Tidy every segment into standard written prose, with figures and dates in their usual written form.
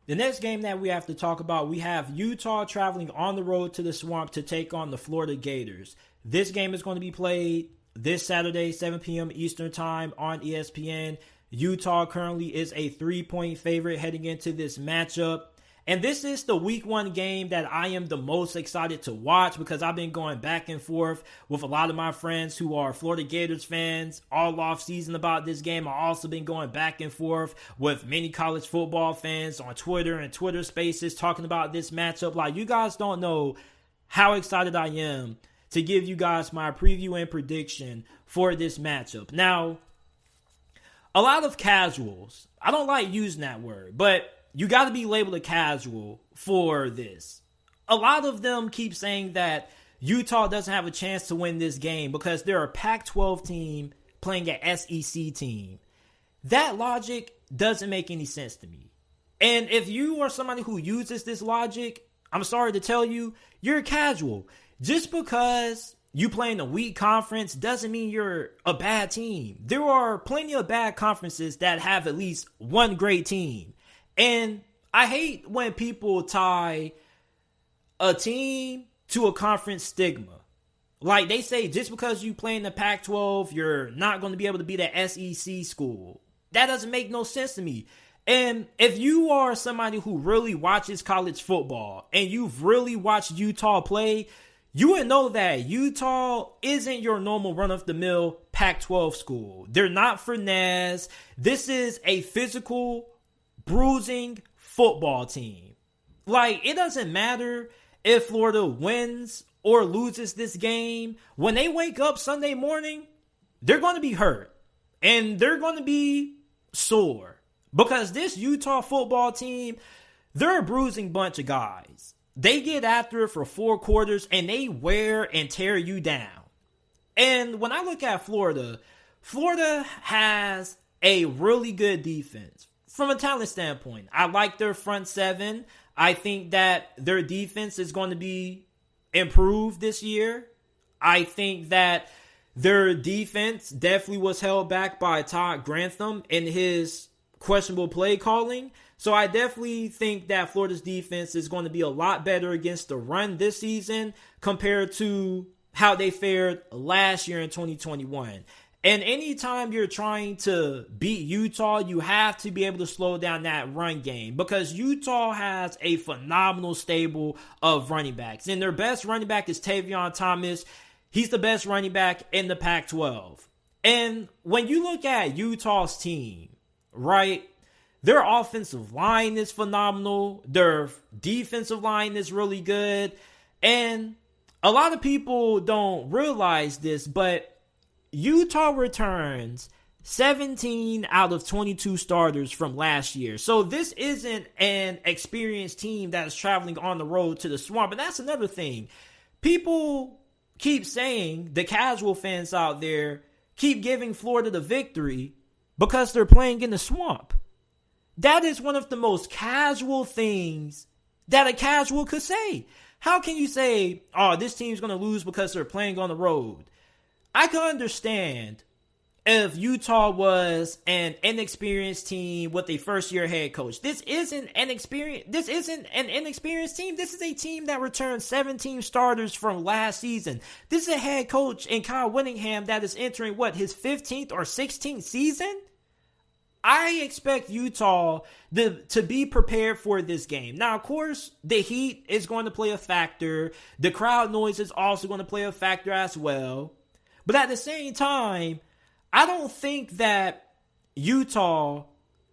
The next game that we have to talk about, we have Utah traveling on the road to the Swamp to take on the Florida Gators. This game is going to be played this Saturday, 7 p.m. Eastern Time on ESPN. Utah currently is a 3-point favorite heading into this matchup. And this is the week 1 game that I am the most excited to watch because I've been going back and forth with a lot of my friends who are Florida Gators fans all off season about this game. I've also been going back and forth with many college football fans on Twitter and Twitter Spaces talking about this matchup. Like, you guys don't know how excited I am to give you guys my preview and prediction for this matchup. Now, a lot of casuals, I don't like using that word, but you got to be labeled a casual for this. A lot of them keep saying that Utah doesn't have a chance to win this game because they're a Pac-12 team playing an SEC team. That logic doesn't make any sense to me. And if you are somebody who uses this logic, I'm sorry to tell you, you're a casual. Just because you play in a weak conference doesn't mean you're a bad team. There are plenty of bad conferences that have at least one great team. And I hate when people tie a team to a conference stigma. Like they say, just because you play in the Pac-12, you're not going to be able to be the SEC school. That doesn't make no sense to me. And if you are somebody who really watches college football and you've really watched Utah play, you would know that Utah isn't your normal run-of-the-mill Pac-12 school. They're not for Naz. This is a physical, bruising football team. Like, it doesn't matter if Florida wins or loses this game. When they wake up Sunday morning, they're going to be hurt. And they're going to be sore. Because this Utah football team, they're a bruising bunch of guys. They get after it for 4 quarters and they wear and tear you down. And when I look at Florida, Florida has a really good defense. From a talent standpoint, I like their front 7. I think that their defense is going to be improved this year. I think that their defense definitely was held back by Todd Grantham in his questionable play calling. So I definitely think that Florida's defense is going to be a lot better against the run this season compared to how they fared last year in 2021. And anytime you're trying to beat Utah, you have to be able to slow down that run game because Utah has a phenomenal stable of running backs. And their best running back is Tavion Thomas. He's the best running back in the Pac-12. And when you look at Utah's team, right, their offensive line is phenomenal. Their defensive line is really good. And a lot of people don't realize this, but Utah returns 17 out of 22 starters from last year. So this isn't an experienced team that is traveling on the road to the Swamp. And that's another thing. People keep saying, the casual fans out there, keep giving Florida the victory because they're playing in the Swamp. That is one of the most casual things that a casual could say. How can you say, oh, this team's going to lose because they're playing on the road? I can understand if Utah was an inexperienced team with a first-year head coach. This isn't an inexperienced team. This is a team that returned 17 starters from last season. This is a head coach in Kyle Whittingham that is entering, his 15th or 16th season? I expect Utah to be prepared for this game. Now, of course, the heat is going to play a factor. The crowd noise is also going to play a factor as well. But at the same time, I don't think that Utah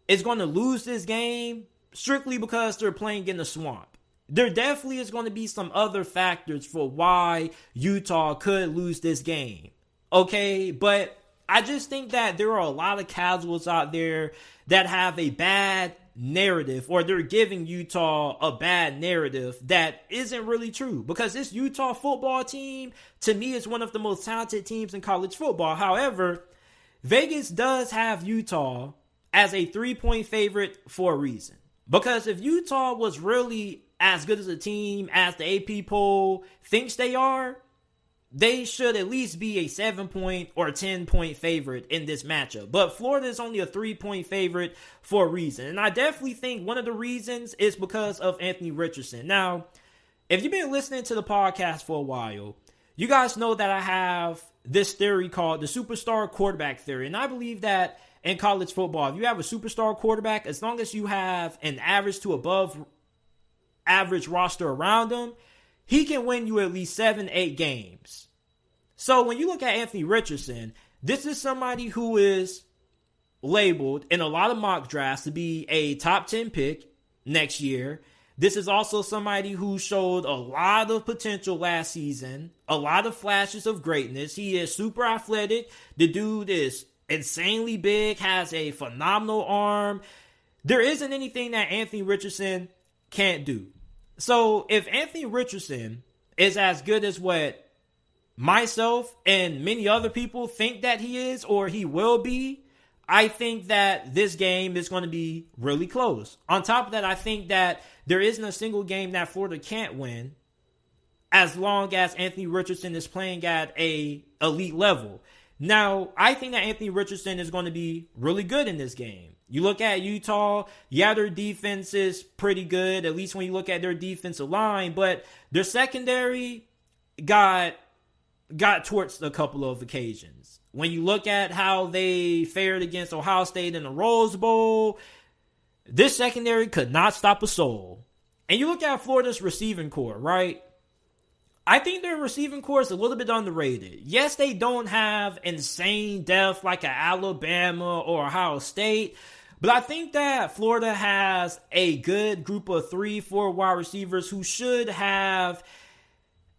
is going to lose this game strictly because they're playing in the Swamp. There definitely is going to be some other factors for why Utah could lose this game. Okay, but I just think that there are a lot of casuals out there that have a bad narrative, or they're giving Utah a bad narrative that isn't really true, because this Utah football team, to me, is one of the most talented teams in college football. However, Vegas does have Utah as a 3-point favorite for a reason, because if Utah was really as good as a team as the AP poll thinks they are, they should at least be a 7-point or 10-point favorite in this matchup. But Florida is only a 3-point favorite for a reason. And I definitely think one of the reasons is because of Anthony Richardson. Now, if you've been listening to the podcast for a while, you guys know that I have this theory called the superstar quarterback theory. And I believe that in college football, if you have a superstar quarterback, as long as you have an average to above average roster around him, he can win you at least 7-8 games. So when you look at Anthony Richardson, this is somebody who is labeled in a lot of mock drafts to be a top 10 pick next year. This is also somebody who showed a lot of potential last season, a lot of flashes of greatness. He is super athletic. The dude is insanely big, has a phenomenal arm. There isn't anything that Anthony Richardson can't do. So if Anthony Richardson is as good as what myself and many other people think that he is or he will be, I think that this game is going to be really close. On top of that, I think that there isn't a single game that Florida can't win as long as Anthony Richardson is playing at a elite level. Now, I think that Anthony Richardson is going to be really good in this game. You look at Utah, yeah, their defense is pretty good, at least when you look at their defensive line, but their secondary got torched a couple of occasions. When you look at how they fared against Ohio State in the Rose Bowl, this secondary could not stop a soul. And you look at Florida's receiving core, right? I think their receiving core is a little bit underrated. Yes, they don't have insane depth like an Alabama or Ohio State, but I think that Florida has a good group of 3-4 wide receivers who should have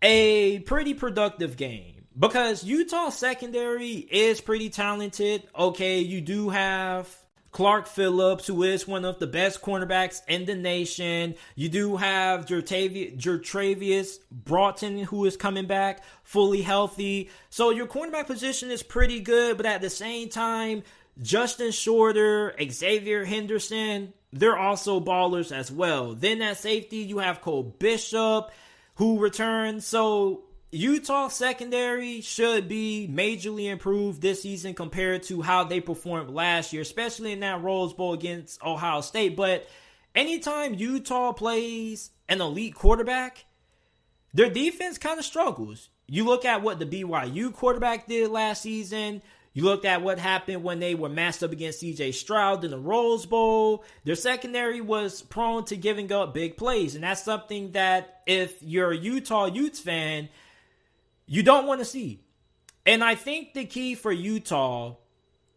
a pretty productive game. Because Utah's secondary is pretty talented. Okay, you do have Clark Phillips, who is one of the best cornerbacks in the nation. You do have Jertravius Broughton, who is coming back fully healthy. So your cornerback position is pretty good, but at the same time, Justin Shorter, Xavier Henderson, they're also ballers as well. Then at safety, you have Cole Bishop, who returns. So Utah secondary should be majorly improved this season compared to how they performed last year, especially in that Rose Bowl against Ohio State. But anytime Utah plays an elite quarterback, their defense kind of struggles. You look at what the BYU quarterback did last season. You looked at what happened when they were matched up against CJ Stroud in the Rose Bowl. Their secondary was prone to giving up big plays. And that's something that if you're a Utah Utes fan, you don't want to see. And I think the key for Utah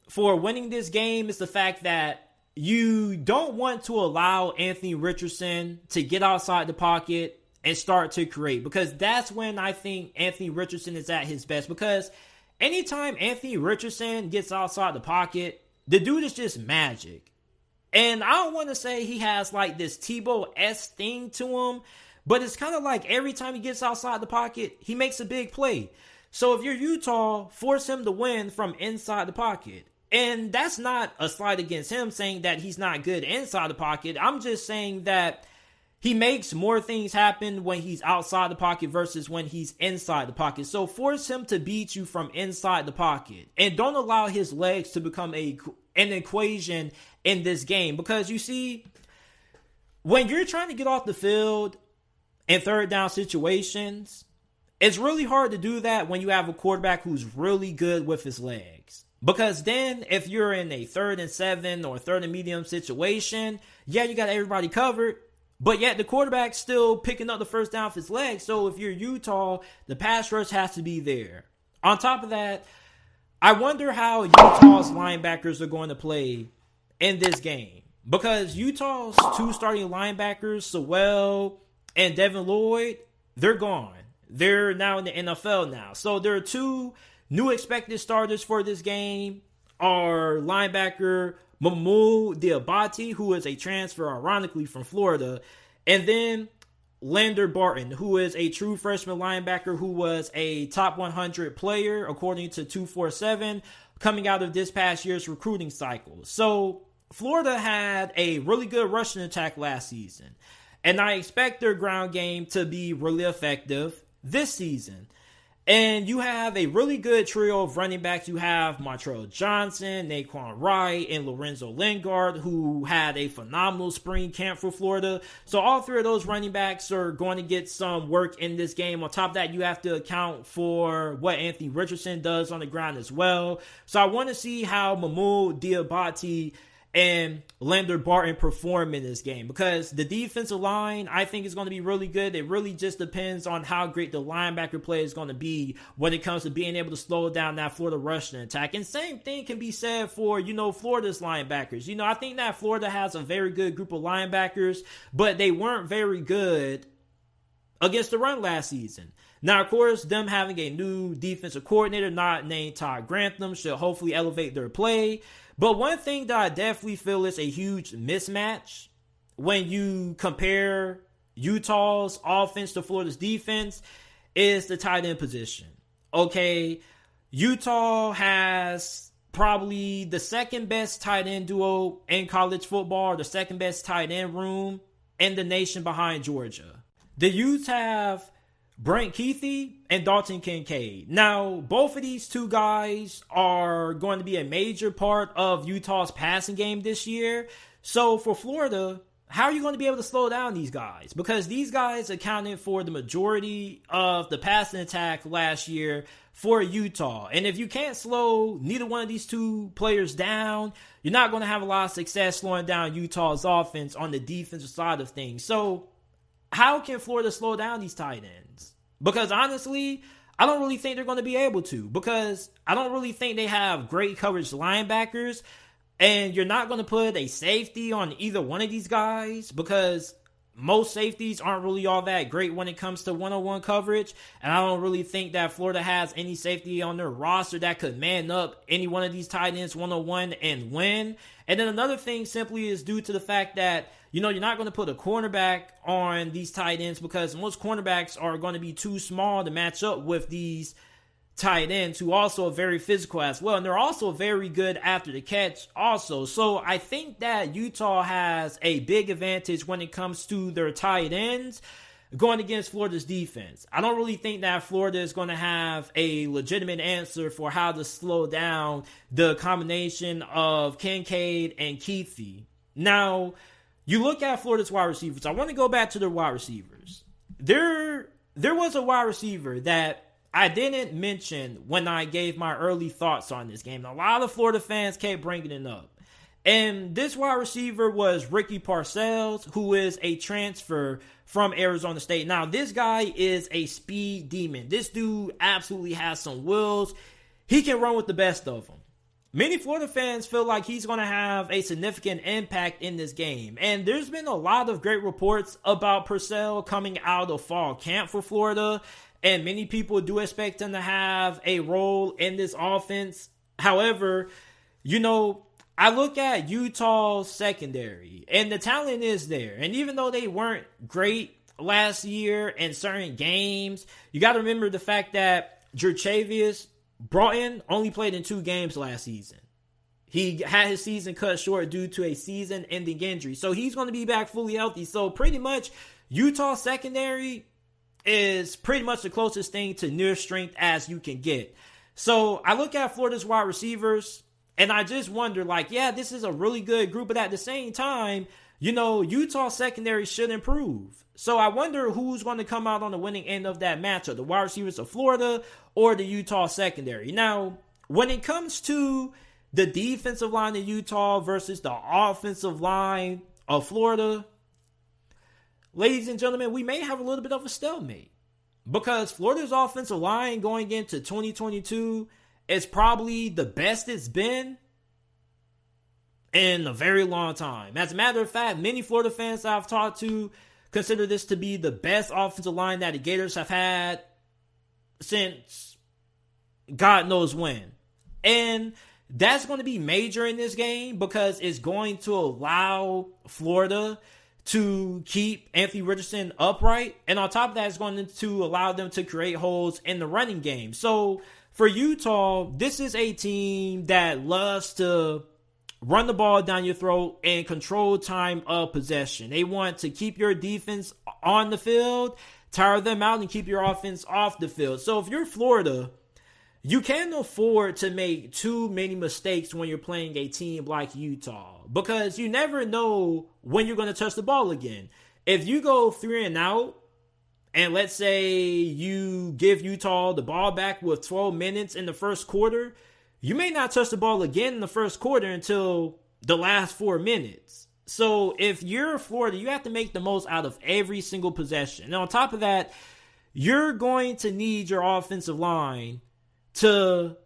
for winning this game is the fact that you don't want to allow Anthony Richardson to get outside the pocket and start to create. Because that's when I think Anthony Richardson is at his best. Because anytime Anthony Richardson gets outside the pocket, the dude is just magic. And I don't want to say he has like this Tebow-esque thing to him, but it's kind of like every time he gets outside the pocket, he makes a big play. So if you're Utah, force him to win from inside the pocket. And that's not a slight against him saying that he's not good inside the pocket. I'm just saying that he makes more things happen when he's outside the pocket versus when he's inside the pocket. So force him to beat you from inside the pocket. And don't allow his legs to become an equation in this game. Because you see, when you're trying to get off the field in third down situations, it's really hard to do that when you have a quarterback who's really good with his legs. Because then if you're in a 3rd and 7 or 3rd and medium situation, yeah, you got everybody covered, but yet the quarterback's still picking up the first down with his legs. So if you're Utah, the pass rush has to be there. On top of that, I wonder how Utah's linebackers are going to play in this game. Because Utah's 2 starting linebackers, Sewell and Devin Lloyd, they're gone. They're now in the NFL now. So there are 2 new expected starters for this game. Our linebacker Mahmoud Diabate, who is a transfer, ironically, from Florida. And then Lander Barton, who is a true freshman linebacker who was a top 100 player, according to 247, coming out of this past year's recruiting cycle. So Florida had a really good rushing attack last season. And I expect their ground game to be really effective this season. And you have a really good trio of running backs. You have Montrell Johnson, Naquan Wright, and Lorenzo Lingard, who had a phenomenal spring camp for Florida. So all three of those running backs are going to get some work in this game. On top of that, you have to account for what Anthony Richardson does on the ground as well. So I want to see how Mahmoud Diabate and Lander Barton perform in this game, because the defensive line, I think, is going to be really good. It really just depends on how great the linebacker play is going to be when it comes to being able to slow down that Florida rushing attack. And same thing can be said for, Florida's linebackers. I think that Florida has a very good group of linebackers, but they weren't very good against the run last season. Now, of course, them having a new defensive coordinator not named Todd Grantham should hopefully elevate their play. But one thing that I definitely feel is a huge mismatch when you compare Utah's offense to Florida's defense is the tight end position. Okay, Utah has probably the second best tight end duo in college football, or the second best tight end room in the nation behind Georgia. The Utes have Brent Keithy and Dalton Kincaid. Now, both of these two guys are going to be a major part of Utah's passing game this year. So for Florida, how are you going to be able to slow down these guys? Because these guys accounted for the majority of the passing attack last year for Utah. And if you can't slow neither one of these two players down, you're not going to have a lot of success slowing down Utah's offense on the defensive side of things. So how can Florida slow down these tight ends? Because honestly, I don't really think they're going to be able to, because I don't really think they have great coverage linebackers, and you're not going to put a safety on either one of these guys, because most safeties aren't really all that great when it comes to one-on-one coverage, and I don't really think that Florida has any safety on their roster that could man up any one of these tight ends one-on-one and win. And then another thing simply is due to the fact that you're not going to put a cornerback on these tight ends, because most cornerbacks are going to be too small to match up with these tight ends, who also are very physical as well. And they're also very good after the catch also. So I think that Utah has a big advantage when it comes to their tight ends going against Florida's defense. I don't really think that Florida is going to have a legitimate answer for how to slow down the combination of Kincaid and Keithy. Now, you look at Florida's wide receivers. I want to go back to their wide receivers. There was a wide receiver that I didn't mention when I gave my early thoughts on this game. A lot of Florida fans kept bringing it up. And this wide receiver was Ricky Parcells, who is a transfer from Arizona State. Now, this guy is a speed demon. This dude absolutely has some wheels. He can run with the best of them. Many Florida fans feel like he's going to have a significant impact in this game. And there's been a lot of great reports about Purcell coming out of fall camp for Florida. And many people do expect him to have a role in this offense. However, I look at Utah's secondary, and the talent is there. And even though they weren't great last year in certain games, you got to remember the fact that Jerchavius Broughton only played in 2 games last season. He had his season cut short due to a season-ending injury. So he's going to be back fully healthy. So pretty much Utah secondary is pretty much the closest thing to near strength as you can get. So I look at Florida's wide receivers, and I just wonder, this is a really good group, but at the same time, Utah secondary should improve. So I wonder who's going to come out on the winning end of that matchup, the wide receivers of Florida or the Utah secondary. Now, when it comes to the defensive line of Utah versus the offensive line of Florida, ladies and gentlemen, we may have a little bit of a stalemate, because Florida's offensive line going into 2022 is probably the best it's been in a very long time. As a matter of fact, many Florida fans I've talked to consider this to be the best offensive line that the Gators have had since God knows when. And that's going to be major in this game, because it's going to allow Florida to keep Anthony Richardson upright. And on top of that, it's going to allow them to create holes in the running game. So for Utah, this is a team that loves to run the ball down your throat and control time of possession. They want to keep your defense on the field, tire them out, and keep your offense off the field. So if you're Florida, you can't afford to make too many mistakes when you're playing a team like Utah, because you never know when you're going to touch the ball again. If you go 3 and out, and let's say you give Utah the ball back with 12 minutes in the first quarter, you may not touch the ball again in the first quarter until the last 4 minutes. So if you're Florida, you have to make the most out of every single possession. And on top of that, you're going to need your offensive line to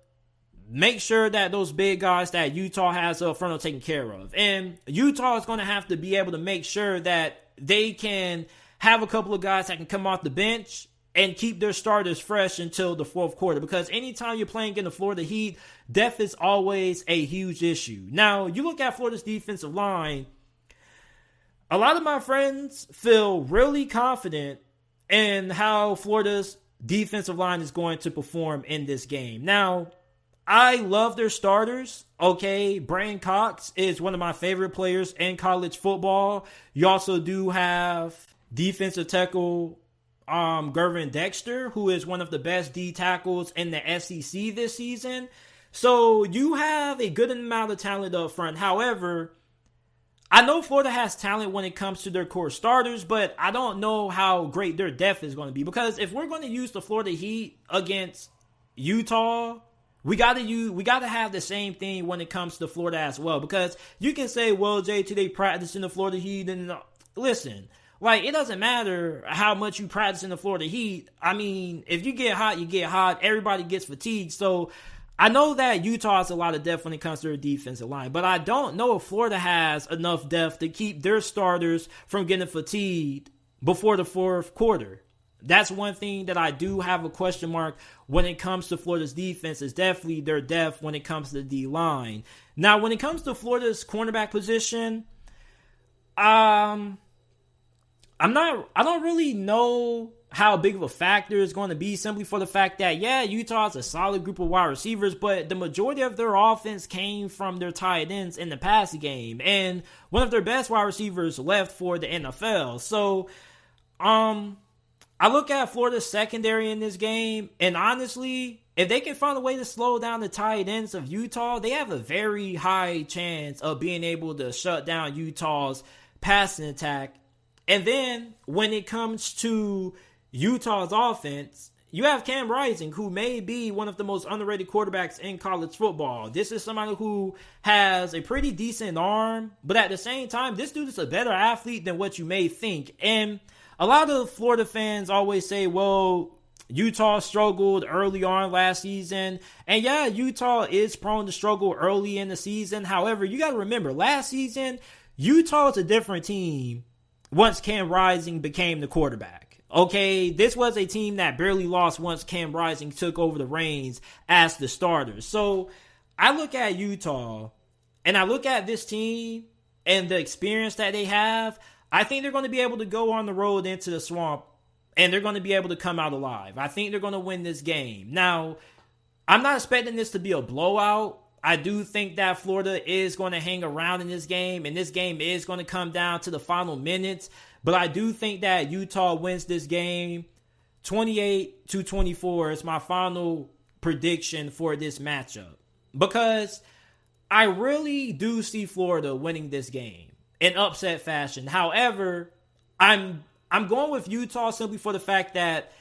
make sure that those big guys that Utah has up front are taken care of. And Utah is going to have to be able to make sure that they can have a couple of guys that can come off the bench and keep their starters fresh until the fourth quarter. Because anytime you're playing in the Florida Heat, depth is always a huge issue. Now, you look at Florida's defensive line, a lot of my friends feel really confident in how Florida's defensive line is going to perform in this game. Now, I love their starters. Okay, Brandon Cox is one of my favorite players in college football. You also do have defensive tackle Gervin Dexter, who is one of the best D tackles in the SEC this season. So you have a good amount of talent up front. However, I know Florida has talent when it comes to their core starters, but I don't know how great their depth is going to be. Because if we're going to use the Florida Heat against Utah, we got to have the same thing when it comes to Florida as well. Because you can say, well, JT, they practice in the Florida Heat. And listen, like, it doesn't matter how much you practice in the Florida Heat. I mean, if you get hot, you get hot. Everybody gets fatigued. So I know that Utah has a lot of depth when it comes to their defensive line, but I don't know if Florida has enough depth to keep their starters from getting fatigued before the fourth quarter. That's one thing that I do have a question mark when it comes to Florida's defense, is definitely their depth when it comes to the D-line. Now, when it comes to Florida's cornerback position, I don't really know how big of a factor it's going to be, simply for the fact that, yeah, Utah has a solid group of wide receivers, but the majority of their offense came from their tight ends in the passing game, and one of their best wide receivers left for the NFL. So, I look at Florida's secondary in this game, and honestly, if they can find a way to slow down the tight ends of Utah, they have a very high chance of being able to shut down Utah's passing attack. And then when it comes to Utah's offense, you have Cam Rising, who may be one of the most underrated quarterbacks in college football. This is somebody who has a pretty decent arm, but at the same time, this dude is a better athlete than what you may think. And a lot of Florida fans always say, well, Utah struggled early on last season. And yeah, Utah is prone to struggle early in the season. However, you got to remember, last season, Utah is a different team once Cam Rising became the quarterback. Okay, this was a team that barely lost once Cam Rising took over the reins as the starter. So I look at Utah and I look at this team and the experience that they have. I think they're going to be able to go on the road into the swamp and they're going to be able to come out alive. I think they're going to win this game. Now, I'm not expecting this to be a blowout. I do think that Florida is going to hang around in this game, and this game is going to come down to the final minutes. But I do think that Utah wins this game 28-24 is my final prediction for this matchup. Because I really do see Florida winning this game in upset fashion. However, I'm going with Utah simply for the fact that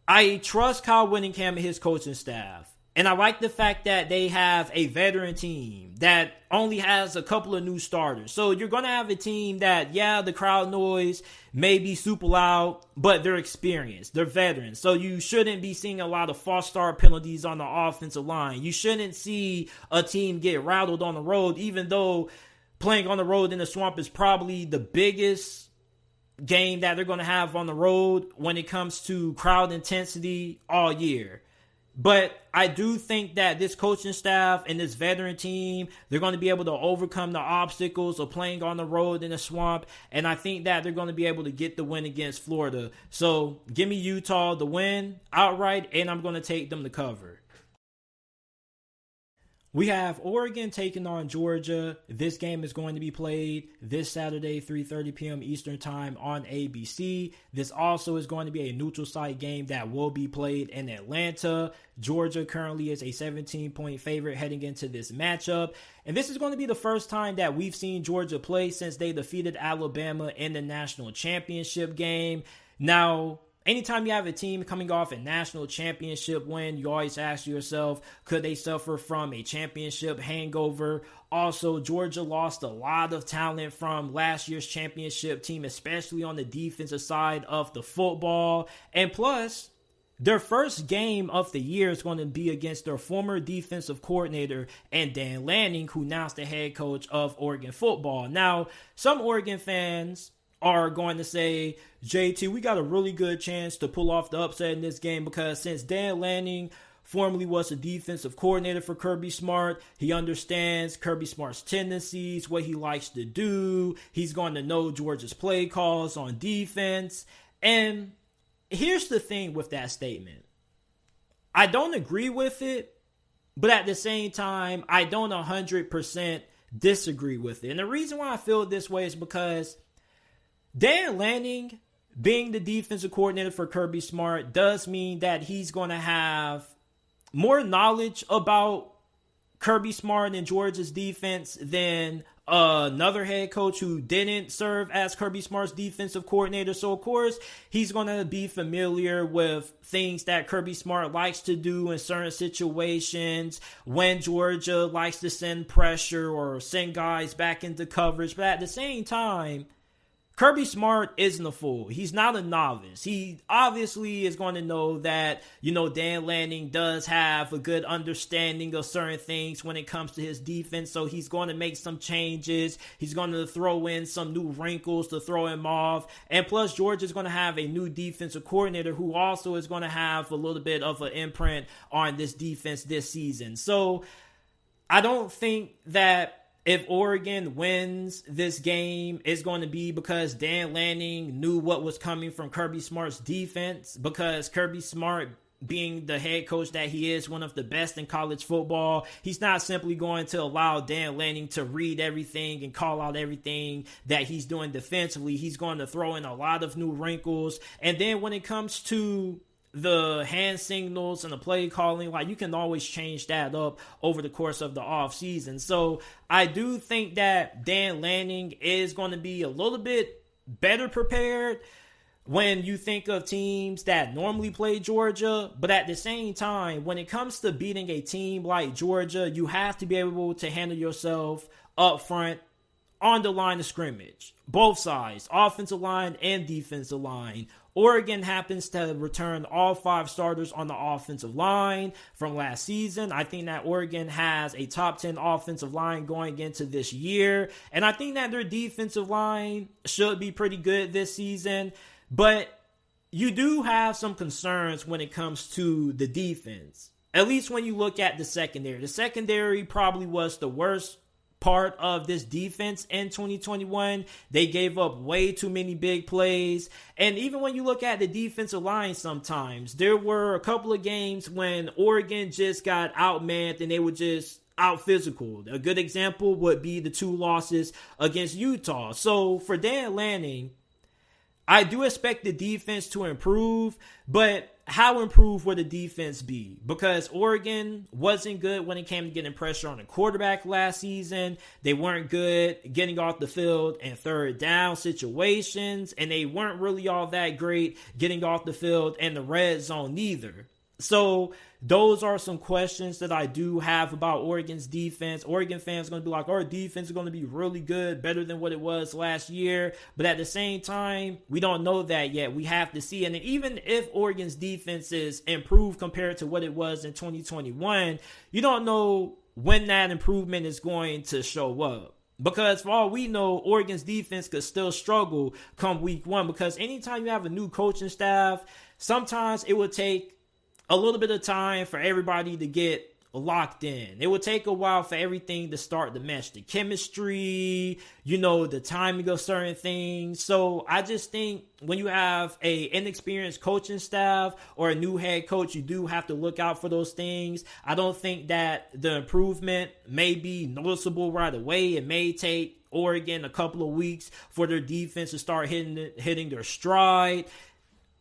I trust Kyle Whittingham and his coaching staff. And I like the fact that they have a veteran team that only has a couple of new starters. So you're going to have a team that, yeah, the crowd noise may be super loud, but they're experienced. They're veterans. So you shouldn't be seeing a lot of false start penalties on the offensive line. You shouldn't see a team get rattled on the road, even though playing on the road in the swamp is probably the biggest game that they're going to have on the road when it comes to crowd intensity all year. But I do think that this coaching staff and this veteran team, they're going to be able to overcome the obstacles of playing on the road in the swamp. And I think that they're going to be able to get the win against Florida. So give me Utah the win outright, and I'm going to take them to cover. We have Oregon taking on Georgia. This game is going to be played this Saturday, 3:30 p.m. Eastern Time on ABC. This also is going to be a neutral site game that will be played in Atlanta. Georgia currently is a 17-point favorite heading into this matchup. And this is going to be the first time that we've seen Georgia play since they defeated Alabama in the national championship game. Now, anytime you have a team coming off a national championship win, you always ask yourself, could they suffer from a championship hangover? Also, Georgia lost a lot of talent from last year's championship team, especially on the defensive side of the football. And plus, their first game of the year is going to be against their former defensive coordinator and Dan Lanning, who now is the head coach of Oregon football. Now, some Oregon fans are going to say, JT, we got a really good chance to pull off the upset in this game because since Dan Lanning formerly was a defensive coordinator for Kirby Smart, he understands Kirby Smart's tendencies, what he likes to do. He's going to know Georgia's play calls on defense. And here's the thing with that statement. I don't agree with it, but at the same time, I don't 100% disagree with it. And the reason why I feel this way is because Dan Lanning being the defensive coordinator for Kirby Smart does mean that he's going to have more knowledge about Kirby Smart and Georgia's defense than another head coach who didn't serve as Kirby Smart's defensive coordinator. So, of course, he's going to be familiar with things that Kirby Smart likes to do in certain situations, when Georgia likes to send pressure or send guys back into coverage. But at the same time, Kirby Smart isn't a fool. He's not a novice. He obviously is going to know that, Dan Lanning does have a good understanding of certain things when it comes to his defense. So he's going to make some changes. He's going to throw in some new wrinkles to throw him off. And plus, Georgia's going to have a new defensive coordinator who also is going to have a little bit of an imprint on this defense this season. So I don't think that if Oregon wins this game, it's going to be because Dan Lanning knew what was coming from Kirby Smart's defense, because Kirby Smart, being the head coach that he is, one of the best in college football, he's not simply going to allow Dan Lanning to read everything and call out everything that he's doing defensively. He's going to throw in a lot of new wrinkles. And then when it comes to the hand signals and the play calling, you can always change that up over the course of the offseason. So I do think that Dan Lanning is going to be a little bit better prepared when you think of teams that normally play Georgia. But at the same time, when it comes to beating a team like Georgia, you have to be able to handle yourself up front on the line of scrimmage. Both sides, offensive line and defensive line. Oregon happens to return all 5 starters on the offensive line from last season. I think that Oregon has a top 10 offensive line going into this year. And I think that their defensive line should be pretty good this season. But you do have some concerns when it comes to the defense. At least when you look at the secondary. The secondary probably was the worst part of this defense in 2021. They gave up way too many big plays. And even when you look at the defensive line, sometimes there were a couple of games when Oregon just got outmanned and they were just out physical. A good example would be the 2 losses against Utah. So for Dan Lanning, I do expect the defense to improve, but how improved would the defense be? Because Oregon wasn't good when it came to getting pressure on the quarterback last season. They weren't good getting off the field in third down situations, and they weren't really all that great getting off the field in the red zone either. So those are some questions that I do have about Oregon's defense. Oregon fans are going to be like, our defense is going to be really good, better than what it was last year. But at the same time, we don't know that yet. We have to see. And even if Oregon's defense is improved compared to what it was in 2021, you don't know when that improvement is going to show up. Because for all we know, Oregon's defense could still struggle come week 1. Because anytime you have a new coaching staff, sometimes it would take a little bit of time for everybody to get locked in. It would take a while for everything to start to mesh. The chemistry, the timing of certain things. So I just think when you have a inexperienced coaching staff or a new head coach, you do have to look out for those things. I don't think that the improvement may be noticeable right away. It may take Oregon a couple of weeks for their defense to start hitting their stride.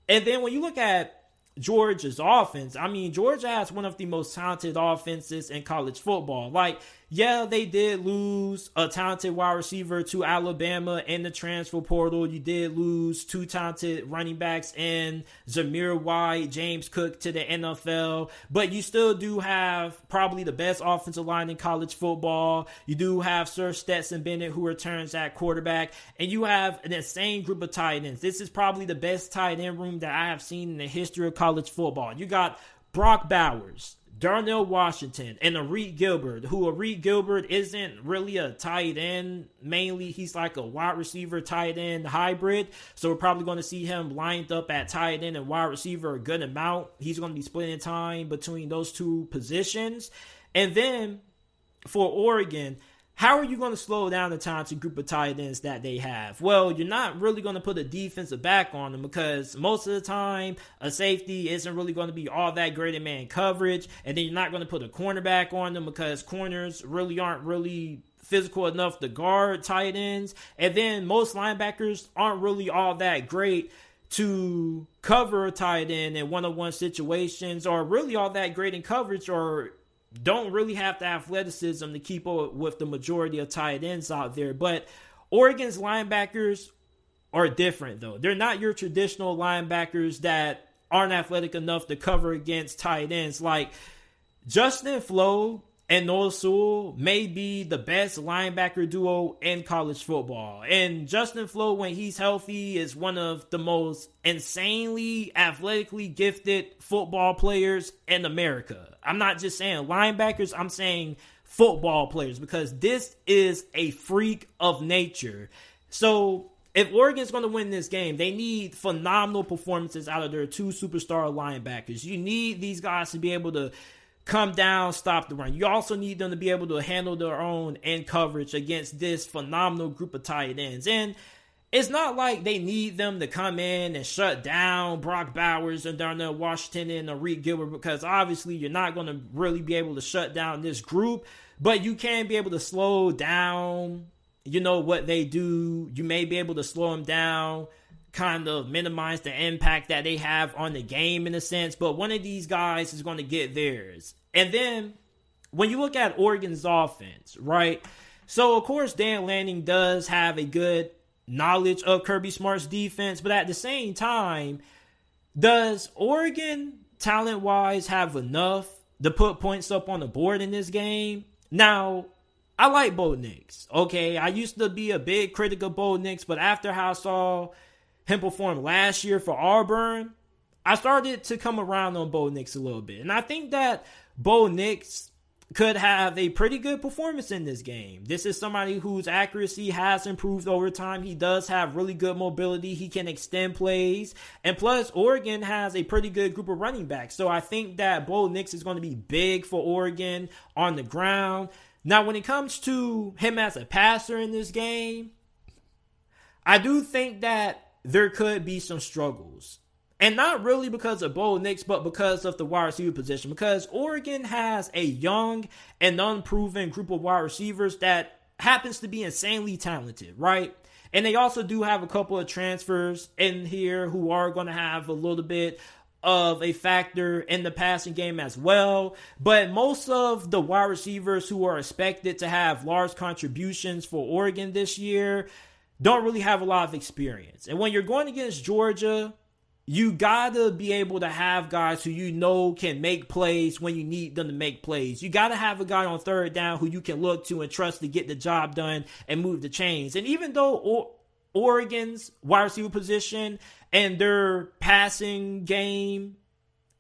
And then when you look at Georgia's offense, Georgia has one of the most talented offenses in college football. They did lose a talented wide receiver to Alabama in the transfer portal. You did lose 2 talented running backs in Zamir White, James Cook to the NFL. But you still do have probably the best offensive line in college football. You do have Sir Stetson Bennett, who returns at quarterback. And you have an insane group of tight ends. This is probably the best tight end room that I have seen in the history of college football. You got Brock Bowers, Darnell Washington, and Arik Gilbert, who Arik Gilbert isn't really a tight end. Mainly, he's like a wide receiver tight end hybrid. So we're probably going to see him lined up at tight end and wide receiver a good amount. He's going to be splitting time between those 2 positions. And then for Oregon, how are you going to slow down the talented group of tight ends that they have? Well, you're not really going to put a defensive back on them because most of the time a safety isn't really going to be all that great in man coverage. And then you're not going to put a cornerback on them because corners really aren't really physical enough to guard tight ends. And then most linebackers aren't really all that great to cover a tight end in one-on-one situations, or really all that great in coverage, or don't really have the athleticism to keep up with the majority of tight ends out there. But Oregon's linebackers are different, though. They're not your traditional linebackers that aren't athletic enough to cover against tight ends. Like Justin Flo and Noah Sewell may be the best linebacker duo in college football. And Justin Flo, when he's healthy, is one of the most insanely athletically gifted football players in America. I'm not just saying linebackers, I'm saying football players, because this is a freak of nature. So if Oregon's going to win this game, they need phenomenal performances out of their 2 superstar linebackers. You need these guys to be able to come down, stop the run. You also need them to be able to handle their own in coverage against this phenomenal group of tight ends. And it's not like they need them to come in and shut down Brock Bowers and Darnell Washington and Arik Gilbert, because obviously you're not going to really be able to shut down this group, but you can be able to slow down, what they do. You may be able to slow them down, kind of minimize the impact that they have on the game in a sense, but one of these guys is going to get theirs. And then when you look at Oregon's offense, right? So of course Dan Lanning does have a good knowledge of Kirby Smart's defense, but at the same time, does Oregon talent-wise have enough to put points up on the board in this game? Now, I like Bo Nix. Okay, I used to be a big critic of Bo Nix, but after how I saw him perform last year for Auburn, I started to come around on Bo Nix a little bit. And I think that Bo Nix could have a pretty good performance in this game. This is somebody whose accuracy has improved over time. He does have really good mobility. He can extend plays. And plus, Oregon has a pretty good group of running backs. So I think that Bo Nix is going to be big for Oregon on the ground. Now, when it comes to him as a passer in this game, I do think that there could be some struggles. And not really because of Bo Nix, but because of the wide receiver position. Because Oregon has a young and unproven group of wide receivers that happens to be insanely talented, right? And they also do have a couple of transfers in here who are going to have a little bit of a factor in the passing game as well. But most of the wide receivers who are expected to have large contributions for Oregon this year don't really have a lot of experience. And when you're going against Georgia, you gotta be able to have guys who can make plays when you need them to make plays. You gotta have a guy on third down who you can look to and trust to get the job done and move the chains. And even though Oregon's wide receiver position and their passing game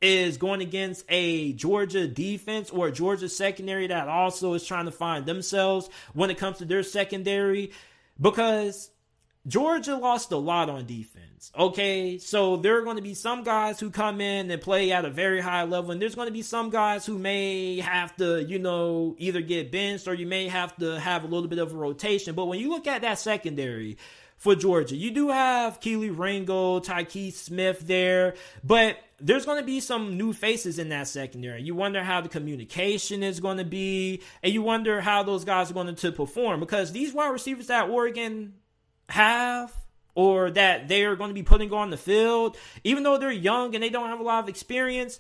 is going against a Georgia defense or a Georgia secondary that also is trying to find themselves when it comes to their secondary, because Georgia lost a lot on defense. fans. Okay, so there are going to be some guys who come in and play at a very high level, and there's going to be some guys who may have to, either get benched or you may have to have a little bit of a rotation. But when you look at that secondary for Georgia, you do have Keely Ringo, Tykees Smith there, but there's going to be some new faces in that secondary. You wonder how the communication is going to be, and you wonder how those guys are going to perform, because these wide receivers that Oregon have, or that they are going to be putting on the field, even though they're young and they don't have a lot of experience,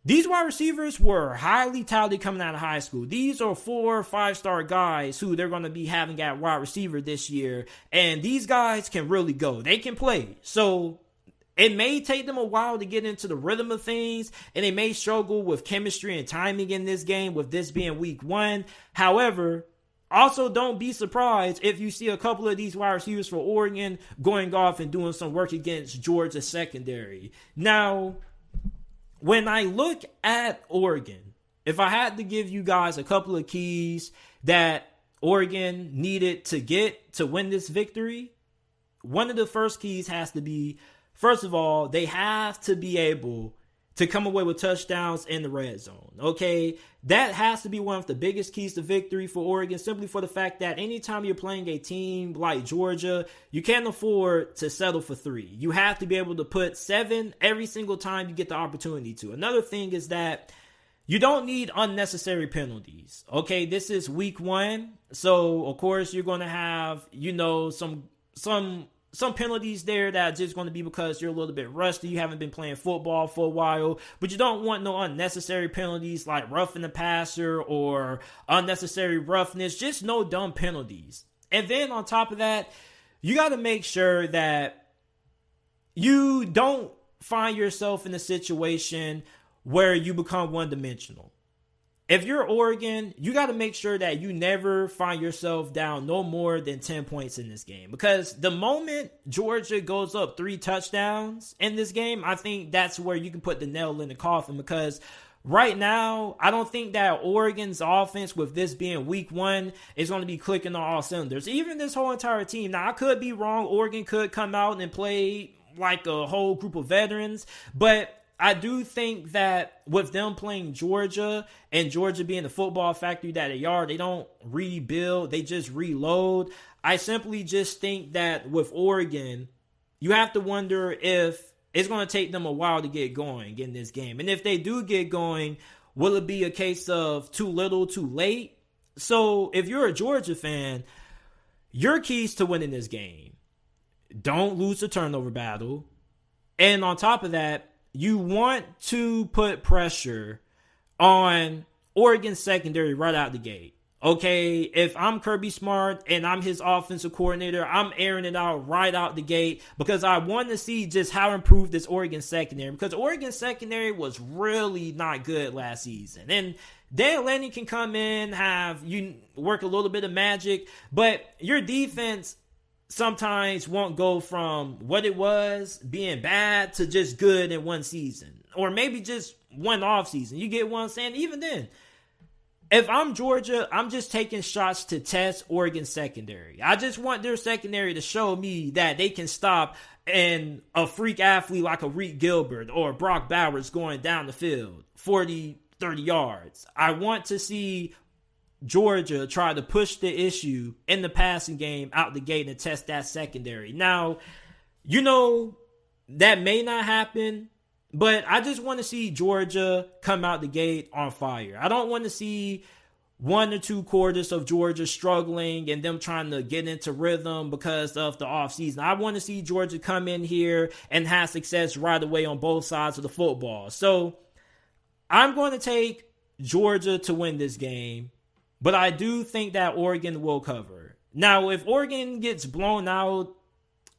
these wide receivers were highly touted coming out of high school. These are 4 or 5-star guys who they're going to be having at wide receiver this year. And these guys can really go. They can play. So it may take them a while to get into the rhythm of things, and they may struggle with chemistry and timing in this game, with this being week 1. However, also don't be surprised if you see a couple of these wide receivers for Oregon going off and doing some work against Georgia's secondary. Now, when I look at Oregon, if I had to give you guys a couple of keys that Oregon needed to get to win this victory, one of the first keys has to be, first of all, they have to be able to come away with touchdowns in the red zone. Okay, that has to be one of the biggest keys to victory for Oregon, simply for the fact that anytime you're playing a team like Georgia, you can't afford to settle for 3. You have to be able to put 7 every single time you get the opportunity to. Another thing is that you don't need unnecessary penalties. Okay, this is week 1, so of course you're going to have, some penalties there that are just going to be because you're a little bit rusty. You haven't been playing football for a while, but you don't want no unnecessary penalties like roughing the passer or unnecessary roughness. Just no dumb penalties. And then on top of that, you got to make sure that you don't find yourself in a situation where you become one-dimensional. If you're Oregon, you got to make sure that you never find yourself down no more than 10 points in this game. Because the moment Georgia goes up 3 touchdowns in this game, I think that's where you can put the nail in the coffin. Because right now, I don't think that Oregon's offense, with this being week 1, is going to be clicking on all cylinders. Even this whole entire team. Now, I could be wrong. Oregon could come out and play like a whole group of veterans. But I do think that with them playing Georgia, and Georgia being the football factory that they are, they don't rebuild, they just reload. I simply just think that with Oregon, you have to wonder if it's going to take them a while to get going in this game. And if they do get going, will it be a case of too little, too late? So if you're a Georgia fan, your keys to winning this game: don't lose the turnover battle. And on top of that, you want to put pressure on Oregon's secondary right out the gate. Okay, if I'm Kirby Smart and I'm his offensive coordinator, I'm airing it out right out the gate, because I want to see just how improved this Oregon secondary, because Oregon's secondary was really not good last season. And Dan Lanning can come in, work a little bit of magic, but your defense sometimes won't go from what it was being bad to just good in one season, or maybe just one off season. You get what I'm saying? Even then, if I'm Georgia, I'm just taking shots to test Oregon's secondary. I just want their secondary to show me that they can stop a freak athlete like a Reed Gilbert or Brock Bowers going down the field 40, 30 yards. I want to see Georgia try to push the issue in the passing game out the gate and test that secondary. Now, that may not happen, but I just want to see Georgia come out the gate on fire. I don't want to see 1 or 2 quarters of Georgia struggling and them trying to get into rhythm because of the offseason. I want to see Georgia come in here and have success right away on both sides of the football. So I'm going to take Georgia to win this game, but I do think that Oregon will cover. Now, if Oregon gets blown out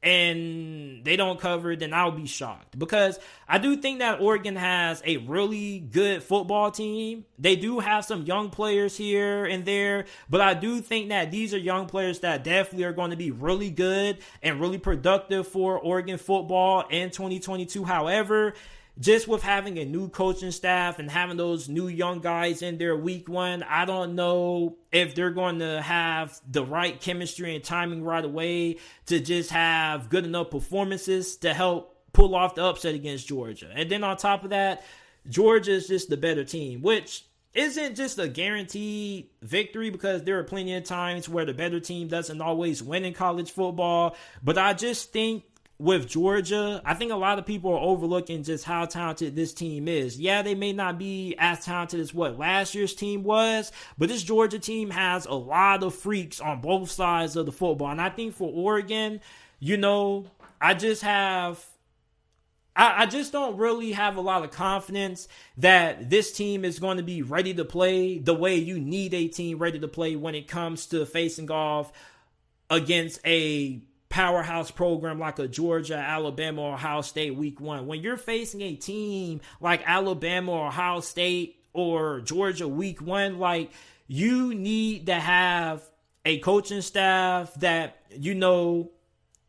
and they don't cover, then I'll be shocked, because I do think that Oregon has a really good football team. They do have some young players here and there, but I do think that these are young players that definitely are going to be really good and really productive for Oregon football in 2022. However, just with having a new coaching staff and having those new young guys in there week one, I don't know if they're going to have the right chemistry and timing right away to just have good enough performances to help pull off the upset against Georgia. And then on top of that, Georgia is just the better team, which isn't just a guaranteed victory because there are plenty of times where the better team doesn't always win in college football. But I just think with Georgia, I think a lot of people are overlooking just how talented this team is. Yeah, they may not be as talented as what last year's team was, but this Georgia team has a lot of freaks on both sides of the football. And I think for Oregon, I just don't really have a lot of confidence that this team is going to be ready to play the way you need a team ready to play when it comes to facing off against a powerhouse program like a Georgia, Alabama, or Ohio State week one. When you're facing a team like Alabama or Ohio State or Georgia week one, like, you need to have a coaching staff that,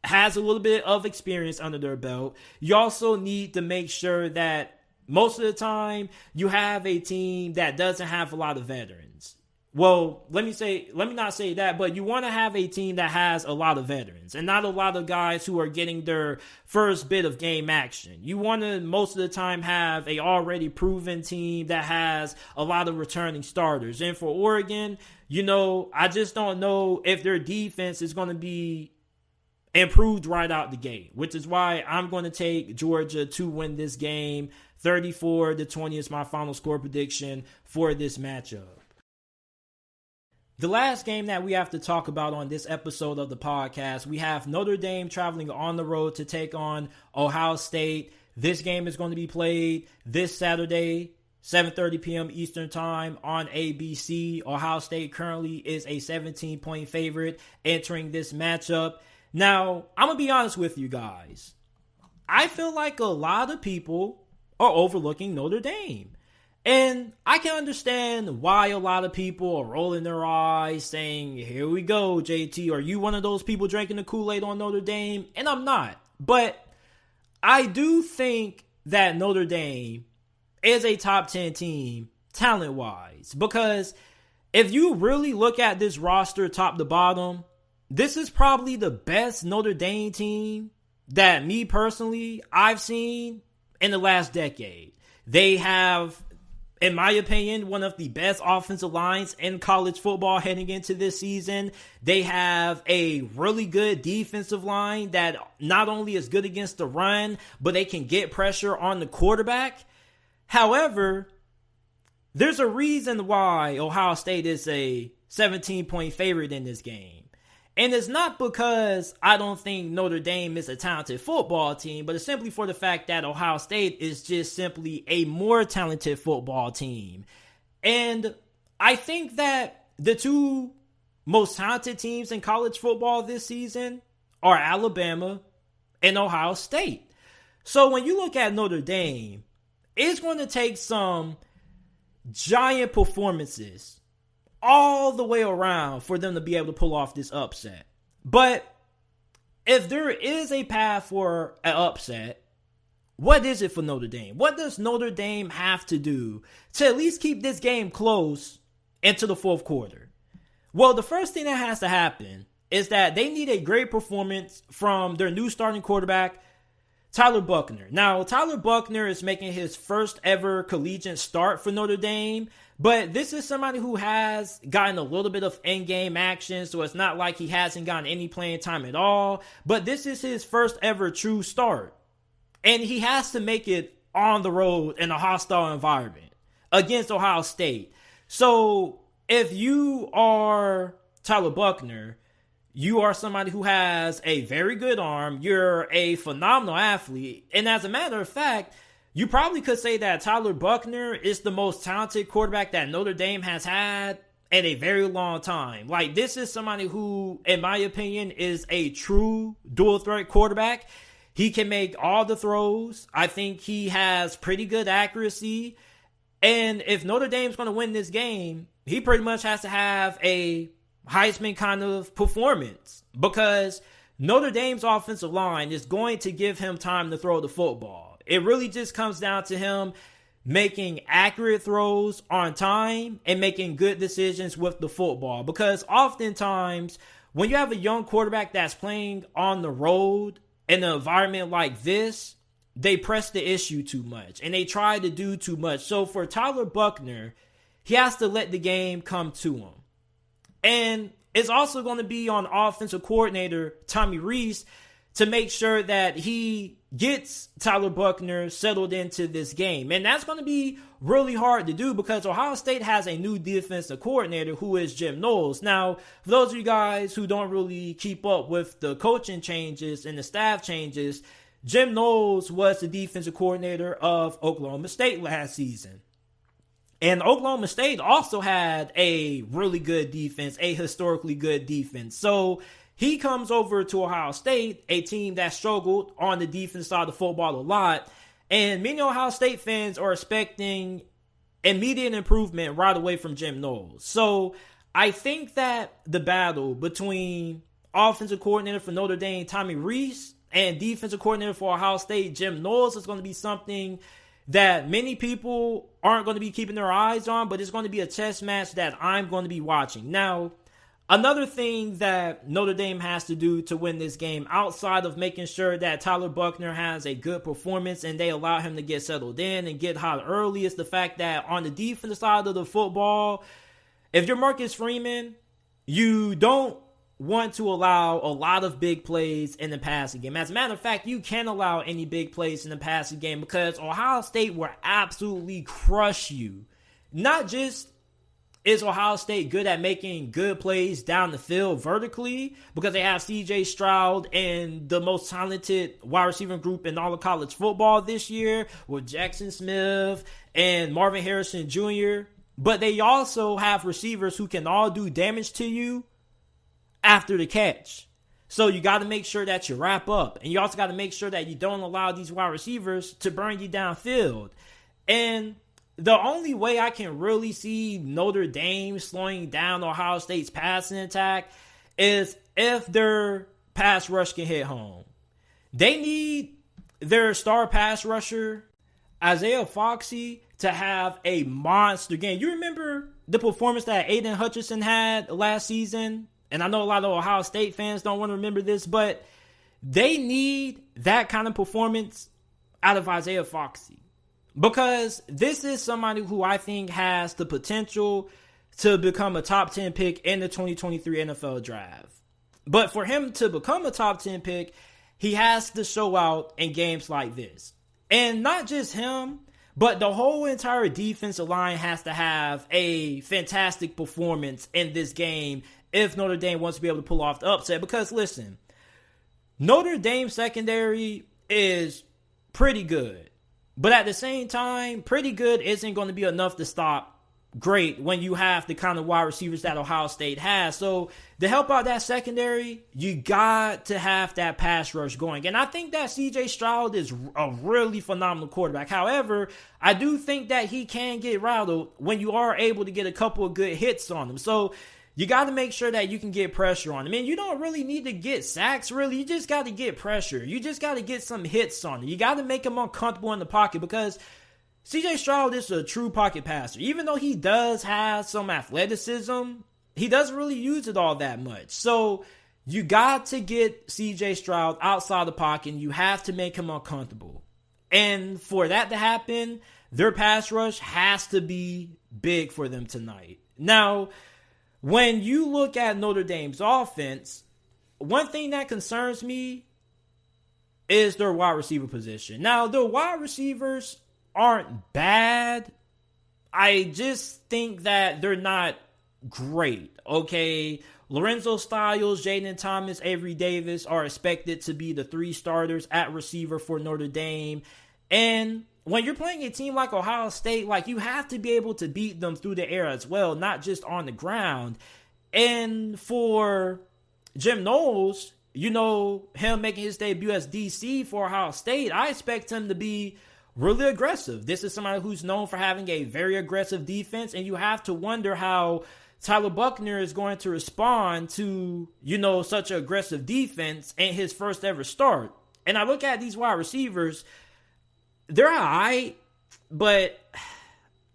has a little bit of experience under their belt. You also need to make sure that most of the time you have a team that doesn't have a lot of veterans. Well, let me not say that, but you want to have a team that has a lot of veterans and not a lot of guys who are getting their first bit of game action. You want to most of the time have a already proven team that has a lot of returning starters. And for Oregon, I just don't know if their defense is going to be improved right out the gate, which is why I'm going to take Georgia to win this game. 34-20 is my final score prediction for this matchup. The last game that we have to talk about on this episode of the podcast, we have Notre Dame traveling on the road to take on Ohio State. This game is going to be played this Saturday, 7:30 p.m. Eastern Time on ABC. Ohio State currently is a 17-point favorite entering this matchup. Now, I'm going to be honest with you guys. I feel like a lot of people are overlooking Notre Dame. And I can understand why a lot of people are rolling their eyes saying, here we go, JT. Are you one of those people drinking the Kool-Aid on Notre Dame? And I'm not. But I do think that Notre Dame is a top 10 team talent-wise. Because if you really look at this roster top to bottom, this is probably the best Notre Dame team that me personally I've seen in the last decade. They have, in my opinion, one of the best offensive lines in college football heading into this season. They have a really good defensive line that not only is good against the run, but they can get pressure on the quarterback. However, there's a reason why Ohio State is a 17-point favorite in this game. And it's not because I don't think Notre Dame is a talented football team, but it's simply for the fact that Ohio State is just simply a more talented football team. And I think that the two most talented teams in college football this season are Alabama and Ohio State. So when you look at Notre Dame, it's going to take some giant performances all the way around for them to be able to pull off this upset. But if there is a path for an upset, what is it for Notre Dame? What does Notre Dame have to do to at least keep this game close into the fourth quarter? Well, the first thing that has to happen is that they need a great performance from their new starting quarterback, Tyler Buchner. Now, Tyler Buchner is making his first ever collegiate start for Notre Dame, but this is somebody who has gotten a little bit of in-game action, so it's not like he hasn't gotten any playing time at all. But this is his first ever true start. And he has to make it on the road in a hostile environment against Ohio State. So if you are Tyler Buchner, you are somebody who has a very good arm. You're a phenomenal athlete. And as a matter of fact, you probably could say that Tyler Buchner is the most talented quarterback that Notre Dame has had in a very long time. Like, this is somebody who, in my opinion, is a true dual threat quarterback. He can make all the throws. I think he has pretty good accuracy. And if Notre Dame's going to win this game, he pretty much has to have a Heisman kind of performance, because Notre Dame's offensive line is going to give him time to throw the football. It really just comes down to him making accurate throws on time and making good decisions with the football. Because oftentimes, when you have a young quarterback that's playing on the road in an environment like this, they press the issue too much and they try to do too much. So for Tyler Buchner, he has to let the game come to him. And it's also going to be on offensive coordinator Tommy Rees to make sure that he gets Tyler Buchner settled into this game. And that's going to be really hard to do because Ohio State has a new defensive coordinator who is Jim Knowles. Now, for those of you guys who don't really keep up with the coaching changes and the staff changes, Jim Knowles was the defensive coordinator of Oklahoma State last season. And Oklahoma State also had a really good defense, a historically good defense. So he comes over to Ohio State, a team that struggled on the defense side of the football a lot. And many Ohio State fans are expecting immediate improvement right away from Jim Knowles. So I think that the battle between offensive coordinator for Notre Dame, Tommy Rees, and defensive coordinator for Ohio State, Jim Knowles, is going to be something that many people aren't going to be keeping their eyes on, but it's going to be a chess match that I'm going to be watching. Now, another thing that Notre Dame has to do to win this game, outside of making sure that Tyler Buchner has a good performance and they allow him to get settled in and get hot early, is the fact that on the defensive side of the football, if you're Marcus Freeman, you don't want to allow a lot of big plays in the passing game. As a matter of fact, you can't allow any big plays in the passing game because Ohio State will absolutely crush you. Not just is Ohio State good at making good plays down the field vertically because they have C.J. Stroud and the most talented wide receiver group in all of college football this year with Jackson Smith and Marvin Harrison Jr., but they also have receivers who can all do damage to you after the catch. So you got to make sure that you wrap up. And you also got to make sure that you don't allow these wide receivers to burn you downfield. And the only way I can really see Notre Dame slowing down Ohio State's passing attack is if their pass rush can hit home. They need their star pass rusher, Isaiah Foxy, to have a monster game. You remember the performance that Aiden Hutchinson had last season? And I know a lot of Ohio State fans don't want to remember this, but they need that kind of performance out of Isaiah Foxy. Because this is somebody who I think has the potential to become a top 10 pick in the 2023 NFL draft. But for him to become a top 10 pick, he has to show out in games like this. And not just him, but the whole entire defensive line has to have a fantastic performance in this game if Notre Dame wants to be able to pull off the upset. Because listen, Notre Dame secondary is pretty good. But at the same time, pretty good isn't going to be enough to stop great when you have the kind of wide receivers that Ohio State has. So to help out that secondary, you got to have that pass rush going. And I think that C.J. Stroud is a really phenomenal quarterback. However, I do think that he can get rattled when you are able to get a couple of good hits on him. So you got to make sure that you can get pressure on him. I mean, you don't really need to get sacks, really. You just got to get pressure. You just got to get some hits on him. You got to make him uncomfortable in the pocket because C.J. Stroud is a true pocket passer. Even though he does have some athleticism, he doesn't really use it all that much. So you got to get C.J. Stroud outside the pocket, and you have to make him uncomfortable. And for that to happen, their pass rush has to be big for them tonight. Now, when you look at Notre Dame's offense, one thing that concerns me is their wide receiver position. Now, their wide receivers aren't bad. I just think that they're not great, okay? Lorenzo Styles, Jaden Thomas, Avery Davis are expected to be the three starters at receiver for Notre Dame. And when you're playing a team like Ohio State, like, you have to be able to beat them through the air as well, not just on the ground. And for Jim Knowles, you know, him making his debut as DC for Ohio State, I expect him to be really aggressive. This is somebody who's known for having a very aggressive defense, and you have to wonder how Tyler Buchner is going to respond to, you know, such an aggressive defense in his first ever start. And I look at these wide receivers, they're all right, but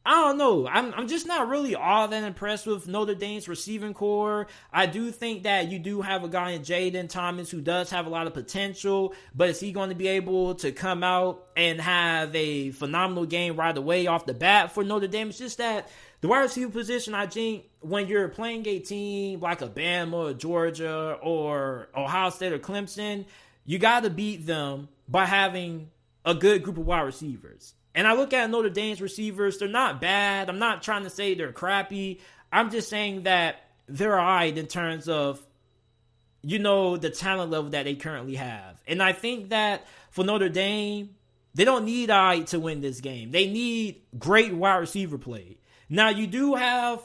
I don't know. I'm just not really all that impressed with Notre Dame's receiving core. I do think that you do have a guy in Jaden Thomas who does have a lot of potential, but is he going to be able to come out and have a phenomenal game right away off the bat for Notre Dame? It's just that the wide receiver position, I think, when you're playing a team like Alabama or Georgia or Ohio State or Clemson, you got to beat them by having a good group of wide receivers. And I look at Notre Dame's receivers, they're not bad. I'm not trying to say they're crappy. I'm just saying that they're all right in terms of, the talent level that they currently have. And I think that for Notre Dame, they don't need all right to win this game. They need great wide receiver play. Now, you do have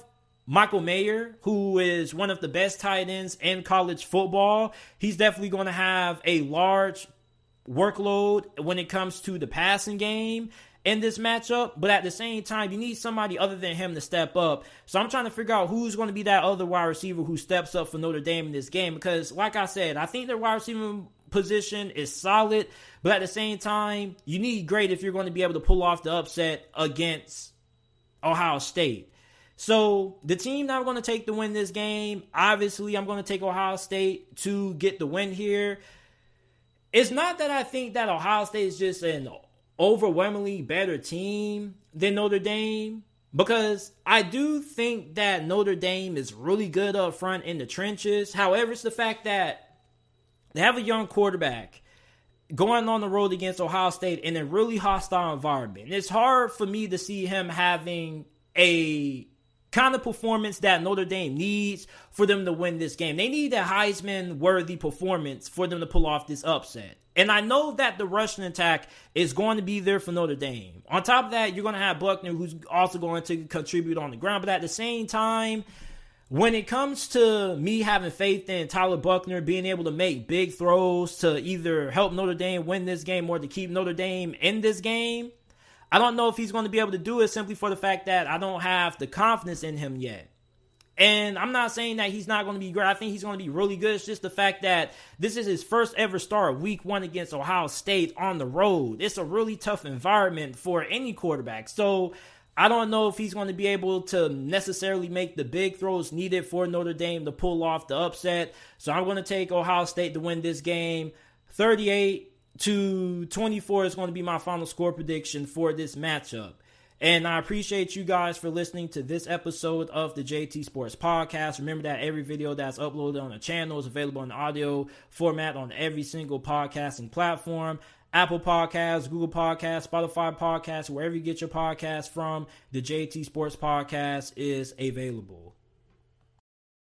Michael Mayer, who is one of the best tight ends in college football. He's definitely going to have a large workload when it comes to the passing game in this matchup, but at the same time, you need somebody other than him to step up. So I'm trying to figure out who's going to be that other wide receiver who steps up for Notre Dame in this game, because like I said, I think their wide receiver position is solid, but at the same time, you need great if you're going to be able to pull off the upset against Ohio State. So the team that I'm going to take to win this game, obviously I'm going to take Ohio State to get the win here. It's not that I think that Ohio State is just an overwhelmingly better team than Notre Dame, because I do think that Notre Dame is really good up front in the trenches. However, it's the fact that they have a young quarterback going on the road against Ohio State in a really hostile environment. It's hard for me to see him having a kind of performance that Notre Dame needs for them to win this game. They need a Heisman-worthy performance for them to pull off this upset. And I know that the rushing attack is going to be there for Notre Dame. On top of that, you're going to have Buckner, who's also going to contribute on the ground. But at the same time, when it comes to me having faith in Tyler Buckner being able to make big throws to either help Notre Dame win this game or to keep Notre Dame in this game, I don't know if he's going to be able to do it simply for the fact that I don't have the confidence in him yet. And I'm not saying that he's not going to be great. I think he's going to be really good. It's just the fact that this is his first ever start week 1 against Ohio State on the road. It's a really tough environment for any quarterback. So I don't know if he's going to be able to necessarily make the big throws needed for Notre Dame to pull off the upset. So I'm going to take Ohio State to win this game. 38-24 is going to be my final score prediction for this matchup. And I appreciate you guys for listening to this episode of the JT Sports Podcast. Remember that every video that's uploaded on the channel is available in audio format on every single podcasting platform. Apple Podcasts, Google Podcasts, Spotify Podcasts, wherever you get your podcasts from, the JT Sports Podcast is available.